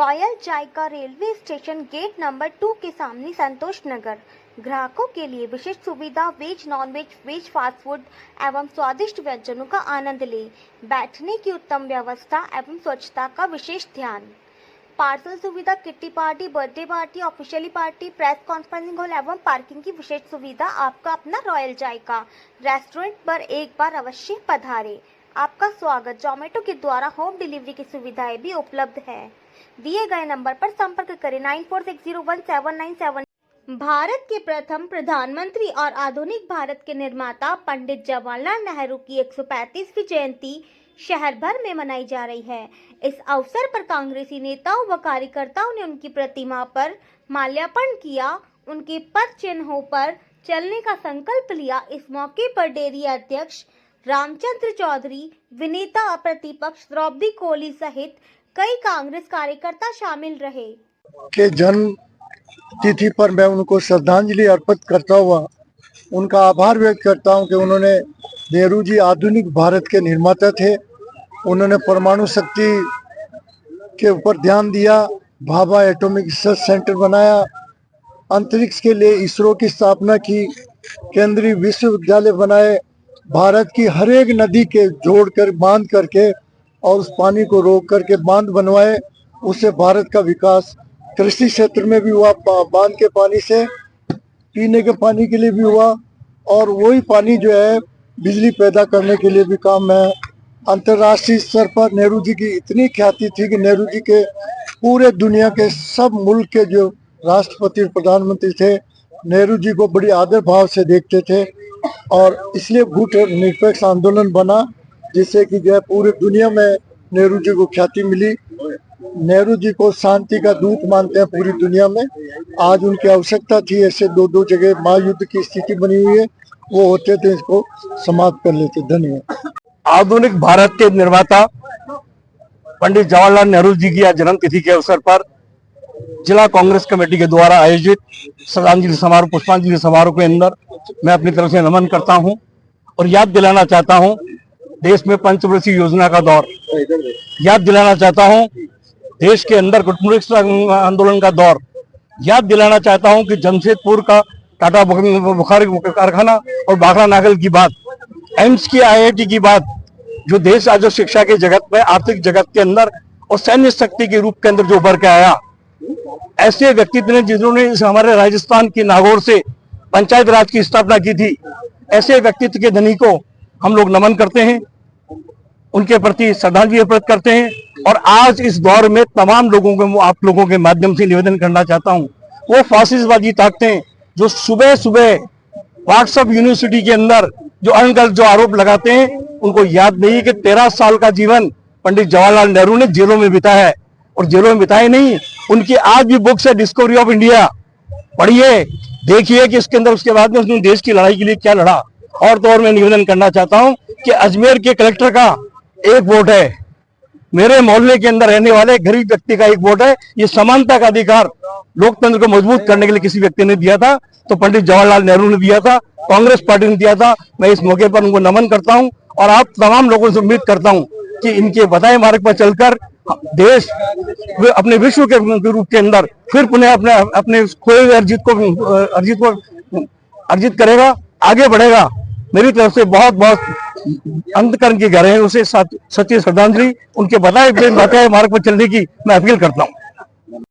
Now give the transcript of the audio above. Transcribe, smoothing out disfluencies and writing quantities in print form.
Royal जायका railway station gate number 2 के सामने संतोष नगर। ग्राहकों के लिए विशेष सुविधा, veg non veg, veg fast food एवं स्वादिष्ट व्यंजनों का आनंद ले। बैठने की उत्तम व्यवस्था एवं स्वच्छता का विशेष ध्यान। पार्सल सुविधा, kitty party, birthday party, officially party, press conferencing hall एवं पार्किंग की विशेष सुविधा। आपका अपना रॉयल जायका रेस्टोरेंट पर एक बार अवश्य पधारे। आपका स्वागत। जोमेटो के द्वारा होम डिलीवरी की सुविधाएं भी उपलब्ध है। दिए गए नंबर पर संपर्क करें 94601797। भारत के प्रथम प्रधानमंत्री और आधुनिक भारत के निर्माता पंडित जवाहरलाल नेहरू की 135वीं जयंती शहर भर में मनाई जा रही है। इस अवसर पर कांग्रेसी नेताओं व कार्यकर्ताओं ने उनकी प्रतिमा पर माल्यार्पण किया, उनके पद चिन्हों पर चलने का संकल्प लिया। इस मौके पर डेयरी अध्यक्ष रामचंद्र चौधरी, विनेता प्रतिपक्ष द्रौपदी कोहली सहित कई कांग्रेस कार्यकर्ता शामिल रहे। के जन्म तिथि पर मैं उनको श्रद्धांजलि अर्पित करता हुआ उनका आभार व्यक्त करता हूं कि उन्होंने, नेहरू जी आधुनिक भारत के निर्माता थे। उन्होंने परमाणु शक्ति के ऊपर ध्यान दिया, भाभा एटॉमिक रिसर्च सेंटर बनाया, अंतरिक्ष के लिए इसरो की स्थापना की, केंद्रीय विश्वविद्यालय बनाए, भारत की हर एक नदी के जोड़कर बांध करके और उस पानी को रोक करके बांध बनवाए। उससे भारत का विकास कृषि क्षेत्र में भी हुआ, बांध के पानी से पीने के पानी के लिए भी हुआ, और वही पानी जो है बिजली पैदा करने के लिए भी काम है। अंतर्राष्ट्रीय स्तर पर नेहरू जी की इतनी ख्याति थी कि नेहरू जी के पूरे दुनिया के सब मुल्क के जो राष्ट्रपति और प्रधानमंत्री थे, नेहरू जी को बड़ी आदर भाव से देखते थे, और इसलिए गुट निरपेक्ष आंदोलन बना, जिससे कि जो है पूरी दुनिया में नेहरू जी को ख्याति मिली। नेहरू जी को शांति का दूत मानते हैं पूरी दुनिया में। आज उनकी आवश्यकता थी, ऐसे दो जगह महायुद्ध की स्थिति बनी हुई है, वो होते थे इसको समाप्त कर लेते। धन्यवाद। आधुनिक भारत के निर्माता पंडित जवाहरलाल नेहरू जी की जन्म तिथि के अवसर पर जिला कांग्रेस कमेटी के द्वारा आयोजित श्रद्धांजलि समारोह, पुष्पांजलि समारोह के अंदर मैं अपनी तरफ से नमन करता हूं और याद दिलाना चाहता हूं देश में पंचवर्षीय योजना का दौर, याद दिलाना चाहता हूं देश के अंदर गुटमुक्त आंदोलन का दौर, याद दिलाना चाहता हूं कि जमशेदपुर का टाटा बुखारी कारखाना और बाखरा नागल की बात, एम्स की IIT की बात, जो देश आज शिक्षा के जगत में, आर्थिक जगत के अंदर और सैन्य शक्ति के रूप के अंदर जो उभर के आया, ऐसे व्यक्तित्व ने जिन्होंने हमारे राजस्थान की नागौर से पंचायत राज की स्थापना की थी, ऐसे व्यक्तित्व के धनी को हम लोग नमन करते हैं, उनके प्रति श्रद्धांजलि अर्पित करते हैं। और आज इस दौर में तमाम लोगों को, आप लोगों के माध्यम से निवेदन करना चाहता हूं, वो फासिस्टवादी ताकतें जो सुबह सुबह व्हाट्सएप यूनिवर्सिटी के अंदर जो अनगढ़ जो आरोप लगाते हैं, उनको याद नहीं है कि 13 साल का जीवन पंडित जवाहरलाल नेहरू ने जेलों में बिताया है। और जेलों में बिताए नहीं, उनकी आज भी बुक्स है डिस्कवरी ऑफ इंडिया, पढ़िए, देखिए कि इसके अंदर उसके बाद में उसने देश की लड़ाई के लिए क्या लड़ा। और तो और मैं निवेदन करना चाहता हूं कि अजमेर के कलेक्टर का एक वोट है, मेरे मोहल्ले के अंदर रहने वाले गरीब व्यक्ति का एक वोट है। ये समानता का अधिकार लोकतंत्र को मजबूत करने के लिए किसी व्यक्ति ने दिया था तो पंडित जवाहरलाल नेहरू ने दिया था, कांग्रेस पार्टी ने दिया था। मैं इस मौके पर उनको नमन करता हूं और आप तमाम लोगों से उम्मीद करता हूं कि इनके बताए मार्ग पर चलकर देश अपने विश्व के रूप के अंदर फिर पुनः अपने खोए हुए अर्जित करेगा, आगे बढ़ेगा। मेरी तरफ से बहुत बहुत अंतकरण की गहराइयों से सच्ची श्रद्धांजलि, उनके बताए मार्ग पर चलने की मैं अपील करता हूं।